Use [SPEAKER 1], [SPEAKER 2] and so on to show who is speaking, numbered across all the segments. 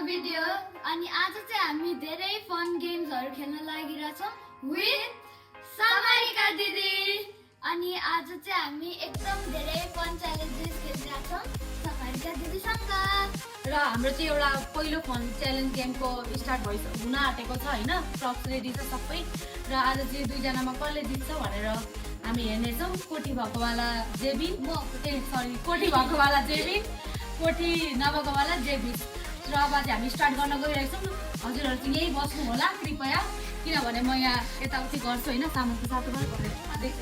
[SPEAKER 1] Video अनि आज चाहिँ हामी धेरै फन गेम्सहरु खेल्न लागिरहेछौं विथ सामारिका दिदी अनि आज चाहिँ हामी एकदम धेरै फन च्यालेन्जेस खेलिरहेछौं सामारिका दिदीसँग
[SPEAKER 2] र हाम्रो चाहिँ एउटा पहिलो फन च्यालेन्ज गेमको स्टार्ट हुन आँटेको छ हैन प्रप्स रेडी छ सबै र आज चाहिँ दुई जनामा कसले जित्छ भनेर हामी हेर्नेछौं कोठी भएकोवाला जेबी कोठी भएकोवाला जेबी कोठी नभएकोवाला जेबी र अब चाहिँ हामी स्टार्ट गर्न गइरहेछौं हजुरहरु चाहिँ यही बस्नु होला कृपया किनभने म यहाँ यताउति गर्छु हैन सामानको साथोबाट भनेर देख्छ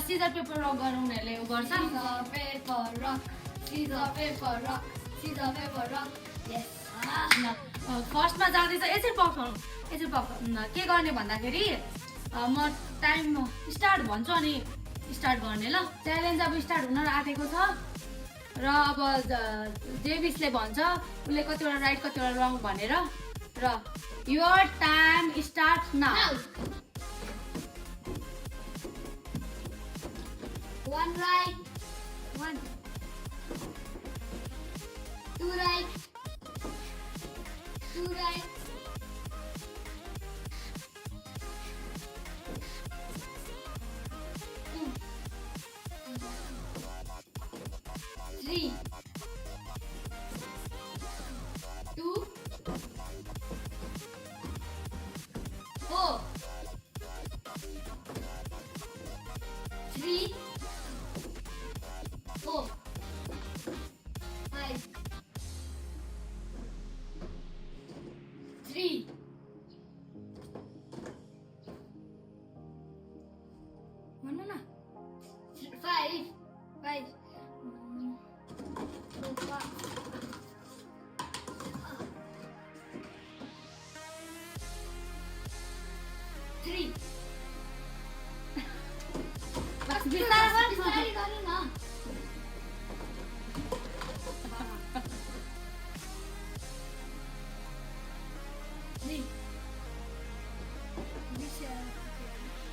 [SPEAKER 2] सीजर पेपर रक गर्नु उनीहरुले गर्छ
[SPEAKER 1] सीजर पेपर रक यस
[SPEAKER 2] फर्स्टमा जाँदैछ यसरी पकाउनु के गर्ने भन्दाखेरि म टाइम स्टार्ट भन्छु अनि स्टार्ट गर्ने ल च्यालेन्ज अब स्टार्ट हुन आँटेको छ र अब जेबिसले भन्छ उले कतिवटा राइट कतिवटा रङ भनेर र your time start now
[SPEAKER 1] One right, one, two right, two right, two, three, two, four, three, 4, 5, 3, 5, 3.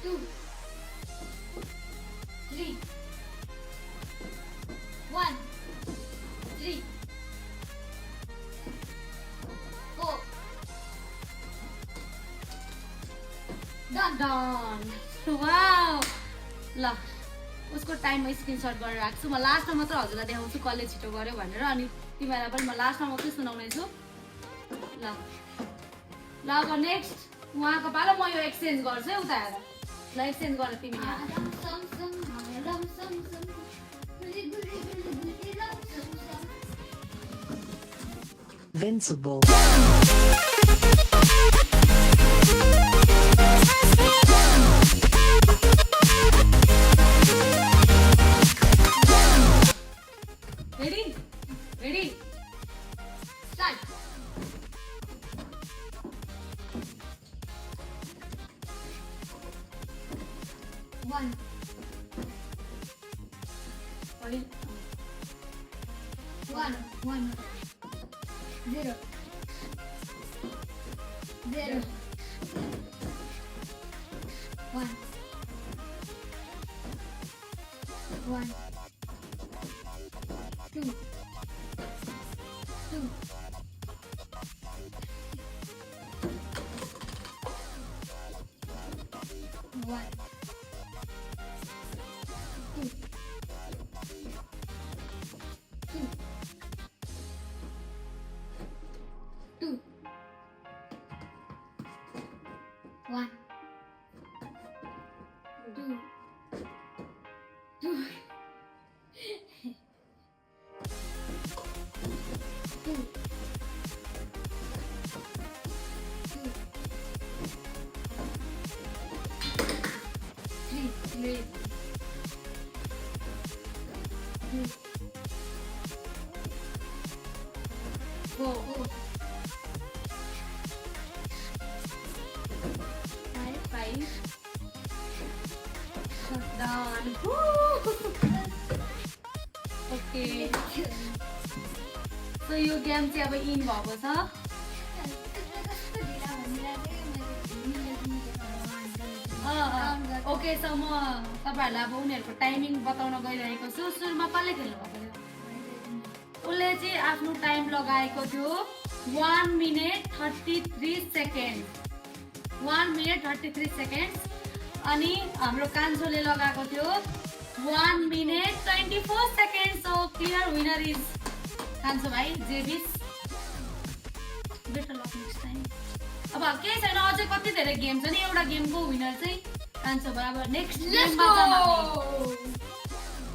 [SPEAKER 1] Two, 3, 1, 3, 4.
[SPEAKER 2] Done. Wow ल उसको टाइममा स्क्रिनशट गरेर राख्छु म लास्टमा मात्र हजुरलाई देखाउँछु कसले छिटो गर्यो भनेर अनि तिमीलाई पनि म लास्टमा मात्रै सुनाउने छु ल ल अब नेक्स्ट उहाँको पालो म यो एक्सचेन्ज गर्छु है उता हेर ल एक्सचेन्ज गर तिमी यहाँ
[SPEAKER 3] Invincible.
[SPEAKER 2] Ready?
[SPEAKER 1] Start. One. 0. 1. 2. 2. 1. 2. 2. 1. 2. 2. 2. 3. 4. 5. Done. Woo!
[SPEAKER 2] Okay so यो गेम चाहिँ अब इन भएको छ ओके सो म तपाईँहरूलाई अब उनीहरूको टाइमिङ बताउन गइरहेको छु सुरुमा कसले खेल्नु भएको थियो उसले चाहिँ आफ्नो टाइम लगाएको थियो 1 minute 33 seconds 1 minute 33 seconds अनि हाम्रो कान्छोले लगाएको थियो 1 minute 24 seconds so clear winner is कान्छो भाइ जेबिस बेटर लक नेक्स्ट टाइम अब केही छैन अझै कति धेरै गेम छ नि एउटा गेमको विनर चाहिँ कान्छो भाइ अब नेक्स्ट गेममा जाम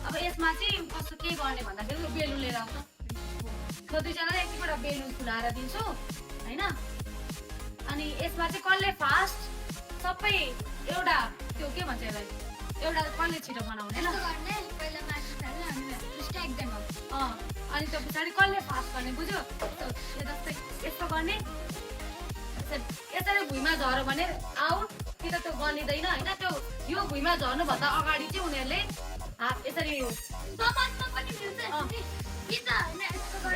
[SPEAKER 2] अब यसमा चाहिँ कस्तो के गर्ने भन्दाखेरि बेलुन लिएर आउँछ कतिजनाले एकपल्ट बेलुन फुलाएर दिन्छु हैन अनि यसमा चाहिँ कसले फास्ट सबै एउटा त्यो के भन्छ यसलाई एउटा कसले छिटो बनाउने ल अनि त्यो पछाडि कसले फास्ट गर्ने बुझ्यो जस्तै यस्तो गर्ने यसरी भुइँमा झर्यो भने आउट कि त त्यो गनिँदैन होइन त्यो यो भुइँमा झर्नुभन्दा अगाडि चाहिँ उनीहरूले यसरी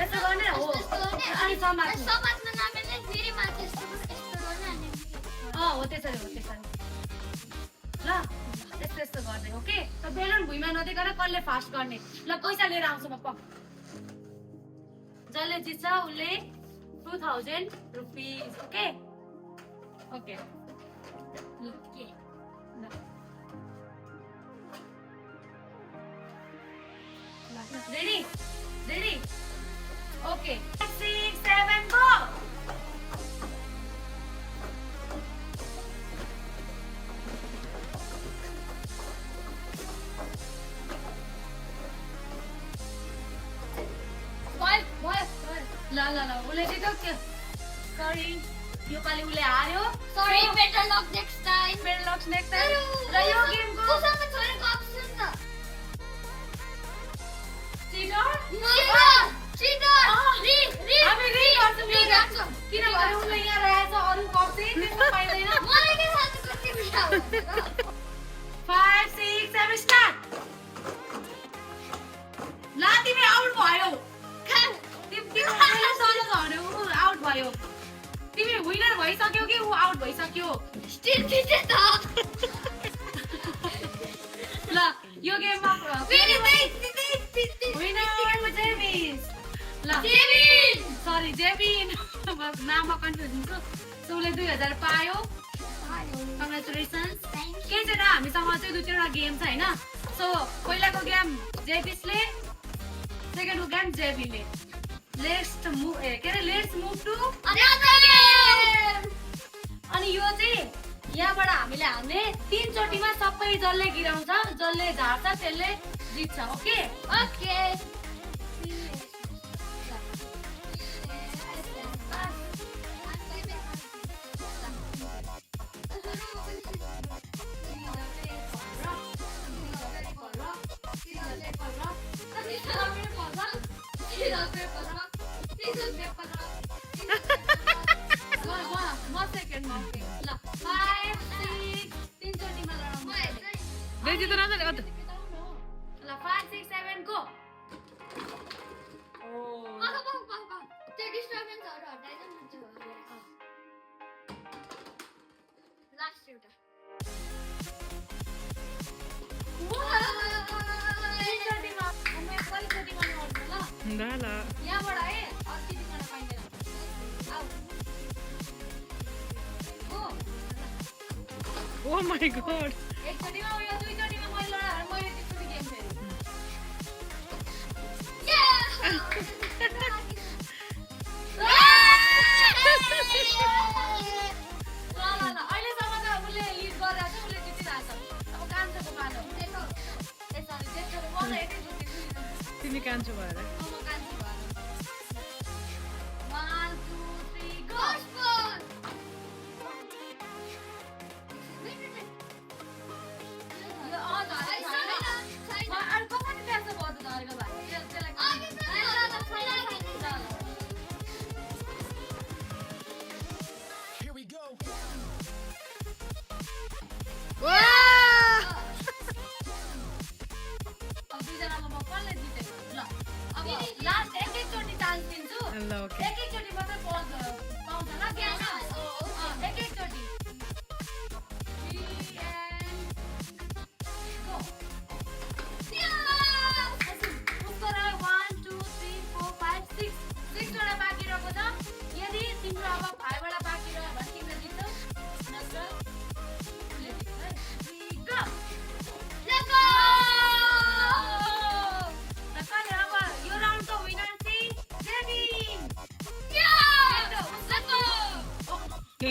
[SPEAKER 2] यस्तो गर्ने हो अनि हो त्यसरी ल यस्तो गर्ने ओके त बेलुन भुइँमा नदिकन कसले फास्ट गर्ने ल पैसा लिएर आउँछु म जसले जित्छ उसले 2000 rupees okay okay ready ready okay 6 7 go ल ल ल उसले जित्यो के सरी यो पालि उसले हार्यो
[SPEAKER 1] सरी बेटर लक नेक्स्ट टाइम
[SPEAKER 2] र यो गेमको
[SPEAKER 1] कोसँग छोडेको अप्सन छ
[SPEAKER 2] चिटर
[SPEAKER 1] चिटर
[SPEAKER 2] हामी रि गर्छौँ यो गर्छौँ किनभने उसले यहाँ रहेछ अरु कप चाहिँ त्यसमा पाइदैन
[SPEAKER 1] मलाई के थाहा छ कति बिटा हो
[SPEAKER 2] 5 6 7 स्टार्ट ला तिमी आउट भयो आउट भयो तिमी विनर भइसक्यो कि ऊ आउट भइसक्यो
[SPEAKER 1] स्टिल जिते त
[SPEAKER 2] ल यो गेममा
[SPEAKER 1] फेरि
[SPEAKER 2] विनर जेबिस ल
[SPEAKER 1] जेबिन
[SPEAKER 2] सरी जेबिन नाममा कन्फ्युजन छु सो उसले 2000 पायो कङ्ग्रेचुलेसन्स के छैन हामीसँग चाहिँ दुईवटा गेम छ होइन सो पहिलाको गेम जेबिसले सेकेन्डको गेम जेबीले लेट्स मुभ टु अनि यो चाहिँ यहाँबाट हामीले हाल्ने 3 चोटिमा सबै जसले गिराउँछ जसले झार्छ त्यसले जित्छ ओके
[SPEAKER 1] ओके
[SPEAKER 2] म सेकेन्डमा ओके ल 5 6 3 चोटिमा लडाउँ ल 5 6 7 गो
[SPEAKER 1] त्यो डिस्टर्बेन्सहरु हटाइदिनु लास्ट एउटा
[SPEAKER 2] यहाँबाट है अस्ति दिनमा पाइँदैन
[SPEAKER 3] Oh my god.
[SPEAKER 2] एकचोटिमा उयो दुईचोटिमा मैले लडाएर मैले त्यसरी गेम खेलेँ ल अहिलेसम्म त उसले लिड गरेर चाहिँ उसले जितिरहेछ अब कान्छोको पालो यसरी जेठोले मलाई यति जित्दिनु
[SPEAKER 3] तिमी कान्छो भएर
[SPEAKER 2] म कान्छो भएर 1 2 3 go
[SPEAKER 4] Here we go.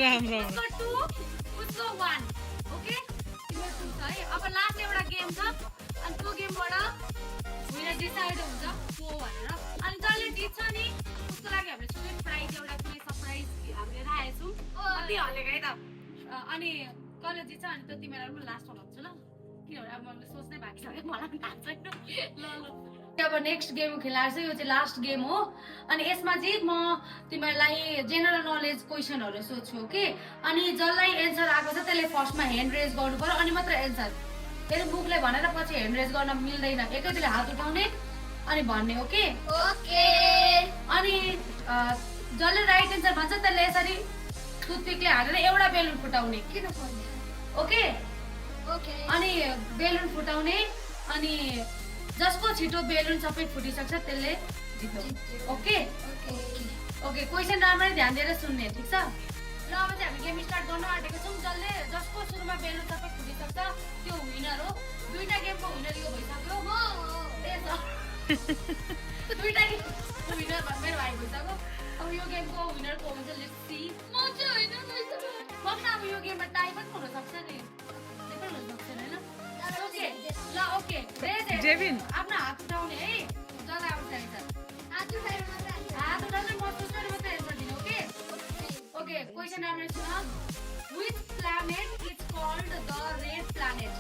[SPEAKER 3] Ram Ram
[SPEAKER 2] उसको 2 उसको 1 ओके तिम्रो 2 छ है अब लास्ट एउटा गेम छ अनि त्यो गेमबाट विनर डिसाइड हुन्छ को भनेर अनि जसले जित्छ नि उसको लागि हामीले स्टुडेन्ट प्राइज एउटा कुनै सरप्राइज हामीले राखेको छौँ कति हल्लेको है त अनि कसले जित्छ अनि त्यो तिमीलाई पनि लास्टमा भन्छु ल किनभने अब मैले सोच्नै बाँकी छ मलाई पनि थाहा छैन ल अब नेक्स्ट गेम खेलाएर चाहिँ यो चाहिँ लास्ट गेम हो अनि यसमा चाहिँ म तिमीहरूलाई जेनरल नलेज क्वेसनहरू सोध्छु ओके अनि जसलाई एन्सर आएको छ त्यसले फर्स्टमा ह्यान्ड रेज गर्नु पर्यो अनि मात्र एन्सर फेरि बुकले भनेर पछि ह्यान्ड रेज गर्न मिल्दैन एकैचोटि हात उठाउने अनि भन्ने ओके
[SPEAKER 1] ओके
[SPEAKER 2] अनि जसले राइट एन्सर भन्छ त्यसले यसरी टुथपिकले हालेर एउटा बेलुन फुटाउने
[SPEAKER 1] किन पर्ने
[SPEAKER 2] ओके
[SPEAKER 1] ओके
[SPEAKER 2] अनि बेलुन फुटाउने अनि जसको छिटो बेलुन सबै फुटिसक्छ त्यसले जित्यो ओके
[SPEAKER 1] ओके
[SPEAKER 2] ओके क्वेसन राम्ररी ध्यान दिएर सुन्ने ठिक छ ल अब चाहिँ हामी गेम स्टार्ट गर्न आँटेको छौँ जसको सुरुमा बेलुन सबै फुटिसक्छ त्यो विनर हो दुईटा गेमको विनर यो भइसक्यो दुईटा गेमको विनर मेरो भाइ भइसक्यो अब यो गेमको विनर को हुन्छ लेट्स सी
[SPEAKER 1] म चाहिँ होइन
[SPEAKER 2] बस्न अब यो गेममा टाइ पनि हुनसक्छ नि जे पनि हुनसक्छ होइन ओके ल ओके
[SPEAKER 3] जेबिन
[SPEAKER 2] आफ्नो हात उठाउने है जसलाई आउँछ एन्सर
[SPEAKER 1] आज फेरि मात्र
[SPEAKER 2] हात उठाउने म सोच्ने मात्रै एन्सर दिने ओके ओके क्वेसन राम्ररी सुन which planet is called the red planet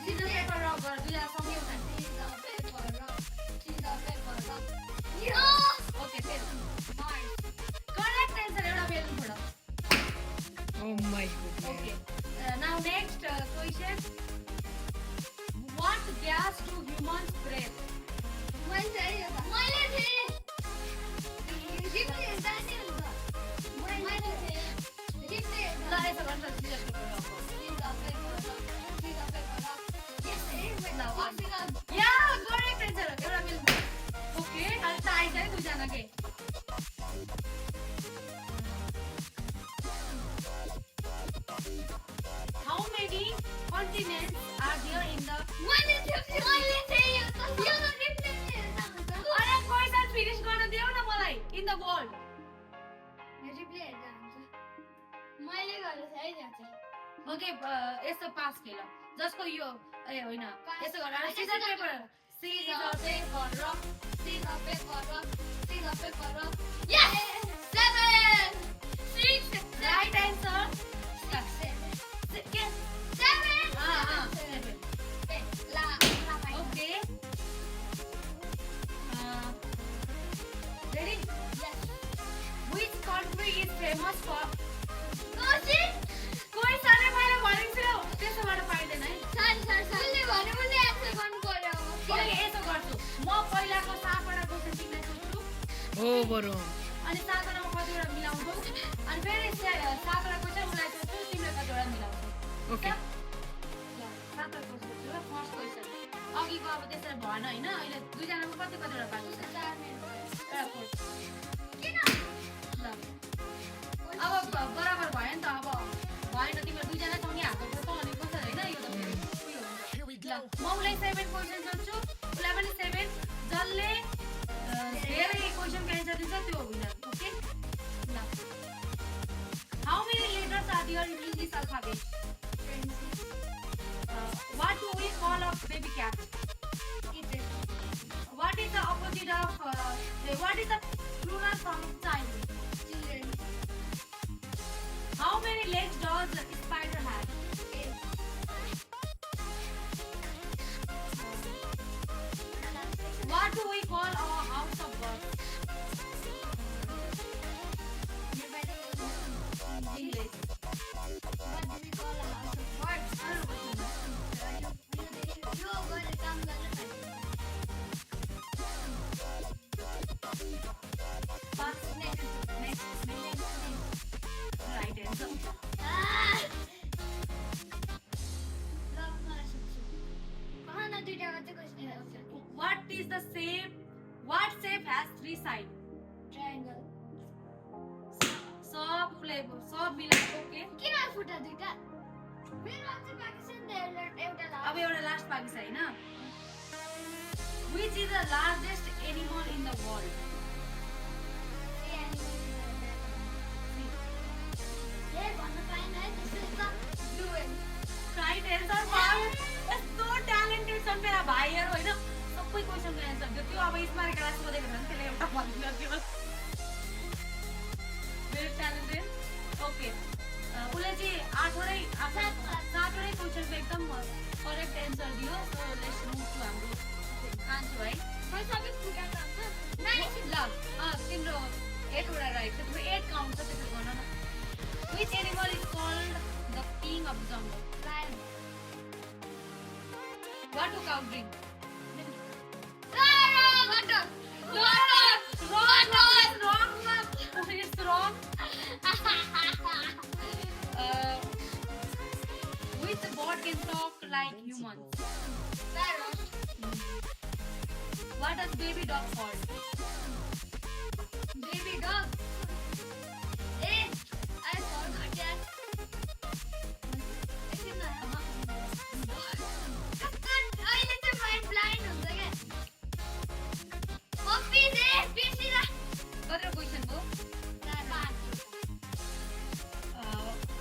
[SPEAKER 2] season paper rock गर दुईजना सँगै उठाउने ओके फेरि करेक्ट एन्सर एउटा बेलुन फोड
[SPEAKER 3] Oh my goodness.
[SPEAKER 2] Okay. Now next question. What gas do humans breathe?
[SPEAKER 1] मैले थिएँ रिप्ले जाने हुन्छ मैले थिएँ रिप्ले
[SPEAKER 2] ल यसो गर्नु त सिजन या करेक्ट एन्सर एउटा बेलुन ओके अनि टाइ चाहिँ दुईजनाकै How many continents are there in the
[SPEAKER 1] मैले थिएँ यो त रिप्ले
[SPEAKER 2] अरे क्वेसन फिनिश गर्न देऊ न मलाई इन द वर्ल्ड
[SPEAKER 1] रिप्ले हेर्दा हुन्छ मैले गरेको है त्यहाँ चाहिँ
[SPEAKER 2] ओके यस्तो पास खेल जसको यो ए होइन यस्तो गरेर season paper rock
[SPEAKER 1] Yes! 7 6
[SPEAKER 2] right answer
[SPEAKER 1] 7
[SPEAKER 2] okay ready which country is famous for कोही साले मैले भनेको छु त्यसोबाट पाइँदैन है ओके यसो गर्छु म पहिलाको 7 वटा क्वेसन तिमीलाई सोध्छु
[SPEAKER 3] Oh, बरु
[SPEAKER 2] अनि 7 वटामा कतिवटा मिलाउँछौ अनि फेरि 7 वटा क्वेसन उसलाई सोध्छु तिमीले कतिवटा मिलाउँछौ
[SPEAKER 3] Okay.
[SPEAKER 2] ल 7 वटा क्वेसन सोध्छु ल फर्स्ट क्वेसन अघिको अब त्यसरी भएन होइन अहिले दुईजनाको कतिवटा बाँकी छ एउटा फोर्थ ल अब बराबर भयो नि त अब भएन तिम्रो दुईजना सँगै हात उठाउँछौ अनि कसरी होइन यो त उयो हुन्छ ल म उसलाई 7 क्वेसन सोध्छु उसलाई पनि 7 जसले धेरै क्वेसनको एन्सर दिन्छ त्यो विनर ओके ल how many letters are there in English alphabet what do we call a baby cat what is the opposite of what is the plural form of child how many legs does a spider have what do we call our house of birds English right answer what shape has 3 sides सब मिलाएको okay अब एउटा last बाँकी छ हैन which is the largest animal in the world
[SPEAKER 1] भन्न पाएन है त्यसरी त डुएन
[SPEAKER 2] राइट एन्सर भयो यस्तो ट्यालेन्टेड छन् मेरा भाइहरू होइन सबै क्वेसनको एन्सर दियो त्यो अब स्मार्ट क्लास सोधेको छ भने त्यसले एउटा भनिदियो त्यो भेरी ट्यालेन्टेड ओके उसले चाहिँ सातवटै क्वेसनको एकदम करेक्ट एन्सर दियो सो लेट्स मुभ टु हाम्रो कान्छु है
[SPEAKER 1] मैले सबै फुटाएर हुन्छ
[SPEAKER 2] ल तिम्रो 8 वटा राइट छ तिम्रो 8 काउन्ट छ त्यसरी गर्न न Which animal is called the king of the jungle?
[SPEAKER 1] Lion
[SPEAKER 2] What do cow drink? It's wrong. Which bird can talk like humans? What does baby dog called?
[SPEAKER 1] Baby dog. I forgot that. अहिले चाहिँ mind blind हुन्छ क्या
[SPEAKER 2] कतिवटा question भयो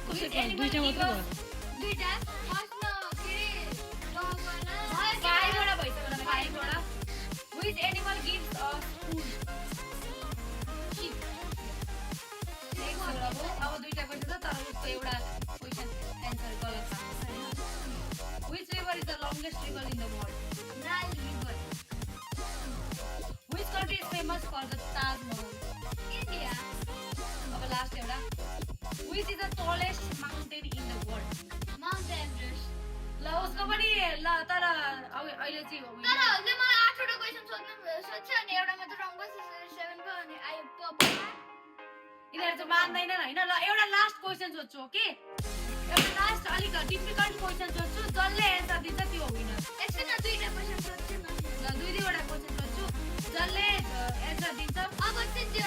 [SPEAKER 3] कसरी दुईटा मात्र भयो
[SPEAKER 1] दुईटा फर्स्टमा के डगवाला
[SPEAKER 2] फाइभवटा भइसक्यो होला फाइभवटा Which animal gives us food? Sheep. अब दुईटा क्वेसन छ तर उसको एउटा क्वेसन एन्सर गलत छ Which river is the longest river in the world?
[SPEAKER 1] Nile River.
[SPEAKER 2] Which country is famous for the Taj Mahal?
[SPEAKER 1] India.
[SPEAKER 2] अब लास्ट एउटा Which is the tallest mountain in the world?
[SPEAKER 1] Mount Everest.
[SPEAKER 2] ल उसको पनि ल तर अहिले चाहिँ
[SPEAKER 1] तर हजुरले मलाई 8 वटा क्वेसन सोध्छ अनि एउटामा त रङ बस 7 को अनि आई
[SPEAKER 2] यिनीहरू चाहिँ मान्दैनन् होइन ल एउटा लास्ट क्वेसन सोध्छु ओके एउटा लास्ट अलिक डिफिकल्ट क्वेसन सोध्छु जसले एन्सर दिन्छ त्यो हो विनर
[SPEAKER 1] एकछिन दुईटा क्वेसन सोध्छु न
[SPEAKER 2] ल दुईवटा क्वेसन सोध्छु जसले एन्सर दिन्छ
[SPEAKER 1] अब चाहिँ त्यो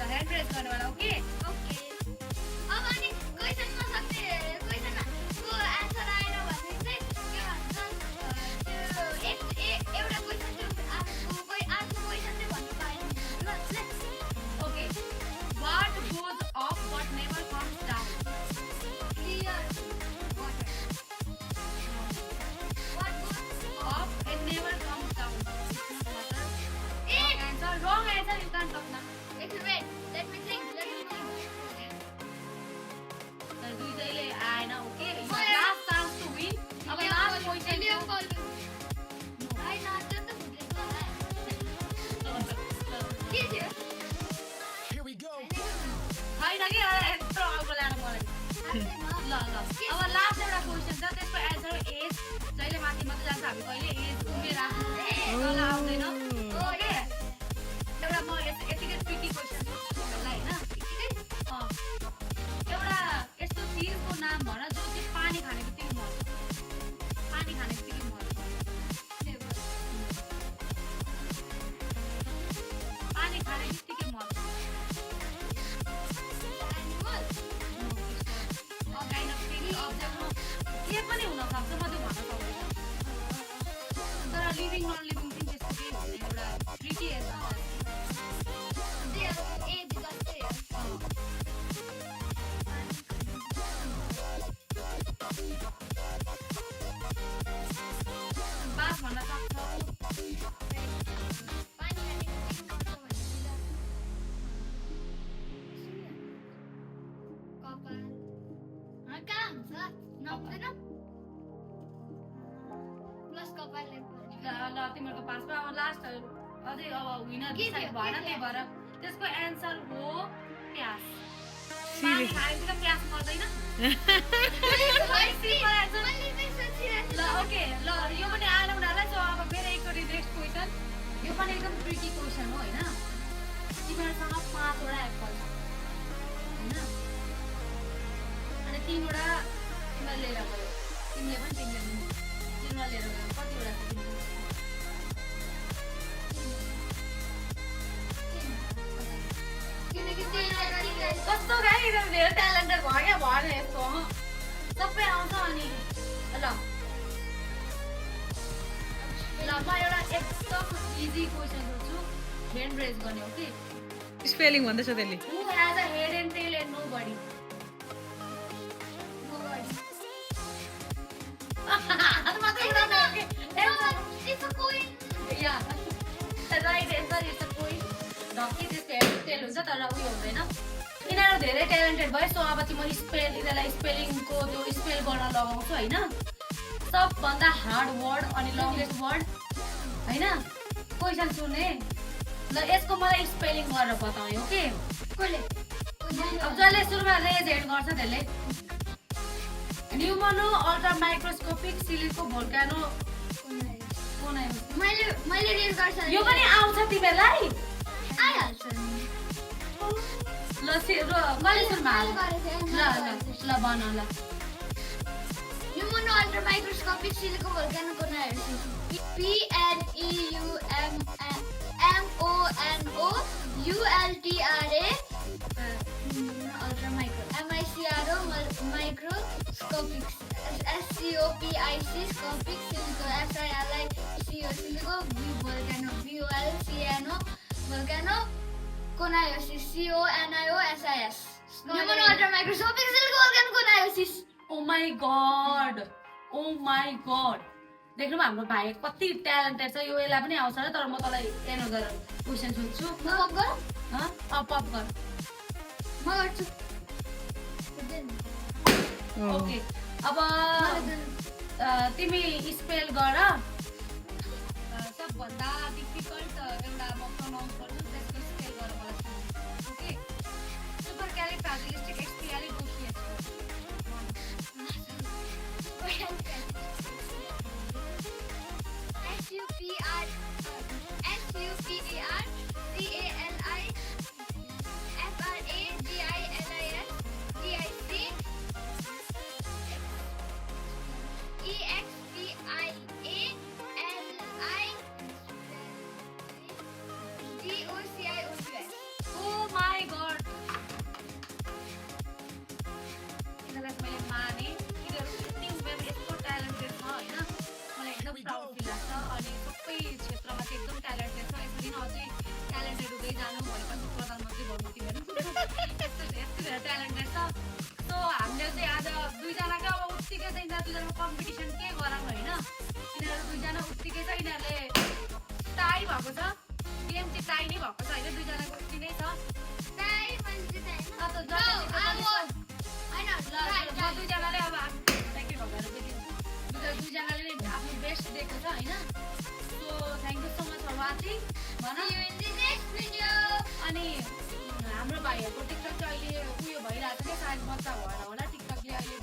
[SPEAKER 2] ह्यान्ड रेज गर्नुवाला ओके
[SPEAKER 1] ओके अब अनि क्वेसनमा सक्ने क्वेसनको आन्सर आएन भने चाहिँ के भन्छ त्यो एउटा क्वेसन त्यो आफ्नो क्वेसन चाहिँ भन्नु पाएन ल
[SPEAKER 2] okay What goes up but never comes down?
[SPEAKER 1] Clear water What goes
[SPEAKER 2] Up and never comes down. Water.
[SPEAKER 1] in
[SPEAKER 2] Wrong answer. You can't talk now.
[SPEAKER 1] wait let me think
[SPEAKER 2] तर दुईटैले आएन okay last chance to win अब last question
[SPEAKER 1] I not just the के थियो
[SPEAKER 4] Here we go.
[SPEAKER 2] होइन कि यत्रो अगाडि ल्याएर मलाई ल अब लास्ट एउटा क्वेसन छ त्यसको एन्सर एज जहिले माथि मात्रै जान्छ हामी कहिले एज उमेर आफ्नो तल आउँदैन ओके एउटा म यतिकै ट्रिकी क्वेसन सोध्छु होइन एउटा यस्तो चिजको नाम भन जो चाहिँ पानी खाने बित्तिकै मर्छ पानी खाने बित्तिकै मर्छ पानी खाने बित्तिकै मर्छ के पनि हुनसक्छ म त्यो भन्न सक्दैन तर लिभिङ नन लिभिङ थिङ त्यस्तो केही भन्ने एउटा ट्रिकी एन्सर पास भन्न सक्छ ल तिमीहरूको पास अब लास्ट अझै अब विनर डिसाइड भएन त्यही भएर त्यसको एन्सर हो प्याज पानी खाएपछि त प्याज पर्दैन ल ओके ल यो पनि आएन उनीहरूलाई सो अब मेरो एकचोटि नेक्स्ट क्वेसन यो पनि एकदम ट्रिकी क्वेसन हो होइन तिमीहरूसँग 5 वटा एप्पल छ होइन अनि 3 वटा तिमीले लिएर गयो तिमीले पनि तिमीले लिएर गयो कतिवटा छ कस्तो गाई धेरै ट्यालेन्टेड भयो क्या भएन यस्तो सबै आउँछ अनि ल म एउटा एकदम इजी क्वेसन सोध्छु ह्यान्ड रेज गर्ने हो कि
[SPEAKER 3] स्पेलिङ भन्दैछ त्यसले
[SPEAKER 2] Who has a head and tail and nobody? मात्रै उडाउने हो कि?
[SPEAKER 1] It's a coin.
[SPEAKER 2] Yeah. Right answer is a coin. ढक्की त्यसको हेड टेल हुन्छ तर उयो हुँदैन यिनीहरू धेरै ट्यालेन्टेड भयो सो अब चाहिँ म यिनीहरूलाई स्पेलिङको त्यो स्पेल गर्न लगाउँछु होइन सबभन्दा हार्ड वर्ड अनि लङ्गेस्ट वर्ड होइन क्वेसन सुन्ने ल यसको मलाई स्पेलिङ गरेर बताउने ओके
[SPEAKER 1] कसले?
[SPEAKER 2] अब जसले सुरुमा रेज हेड गर्छ त्यसले न्युमोनो अल्ट्रा माइक्रोस्कोपिक सिलिको भोल्कानो
[SPEAKER 1] मैले रेज गर्छ
[SPEAKER 2] यो पनि आउँछ तिमीहरूलाई
[SPEAKER 1] आइहाल्छ नि।
[SPEAKER 2] ल मैले सुरुमा हाल। ल ल भन ल
[SPEAKER 1] Pneumono ultra microscopic silico volcanic analysis. PNEUMMONOULTRA ultra micro MICRO microscopic SCOPIC scopic silico SILICO silico volcano VOLCANO volcano coniosis CONIOSIS Pneumono ultra microscopic silico volcano coniosis.
[SPEAKER 2] Oh my god देख्नुमा हाम्रो भाइ कति ट्यालेन्टेड छ यो यसलाई पनि आउँछ तर म तँलाई एनोदर क्वेसन सोध्छु
[SPEAKER 1] म पप गर
[SPEAKER 2] पप गर
[SPEAKER 1] म गर्छु
[SPEAKER 2] ओके अब तिमी स्पेल गर सबभन्दा डिफिकल्ट एउटा म प्रनाउन्स गर्छु त्यसको स्पेल गर मलाई okay supercalifragilisticexpialidocious Oh my god! यिनीहरूलाई मैले माने यिनीहरू यति उमेरमा यस्तो ट्यालेन्टेड छ होइन मलाई एकदम प्राउड फिल लाग्छ अनि सबै क्षेत्रमा चाहिँ एकदम ट्यालेन्टेड छ यसरी नै अझै ट्यालेन्टेड हुँदै जानु भएपछि प्रधानमन्त्री भन्नु तिमीहरू यस्तो धेरै ट्यालेन्टेड छ सो हामीले चाहिँ आज दुईजनाकै अब उत्तिकै चाहिँ यिनीहरू दुईजनाको कम्पिटिसन के गरौँ होइन यिनीहरू दुईजना उत्तिकै छ यिनीहरूले टाई भएको छ गेम चाहिँ टाई नै भएको छ होइन दुईजनाको उत्ति नै छ दुईजनाले अब दुईजनाले नै आफ्नो बेस्ट दिएको छ होइन so thank you so much for watching भन अनि हाम्रो भाइहरूको टिकटक चाहिँ अहिले उयो भइरहेको छ क्या सायद बच्चा भएर होला टिकटकले अहिले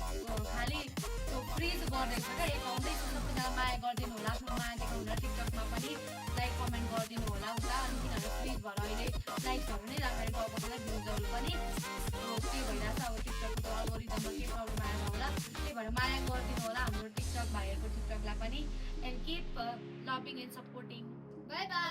[SPEAKER 2] खालि त्यो फ्रिज गरिदिएको छ क्या एकाउन्टै सबैजना माया गरिदिनु होला आफ्नो माया देखाउनु होला टिकटकमा पनि लाइक कमेन्ट गरिदिनु होला उता अनि किनभने फ्रिज भएर अहिले लाइक्सहरू नै राम्ररी गएको होला भ्युजहरू पनि के भइरहेको छ अब टिकटकको अल्गोरिदममा के प्रब्लम आएर होला त्यही भएर माया गरिदिनु होला हाम्रो टिकटक भाइहरूको टिकटकलाई पनि and keep loving and supporting
[SPEAKER 1] by by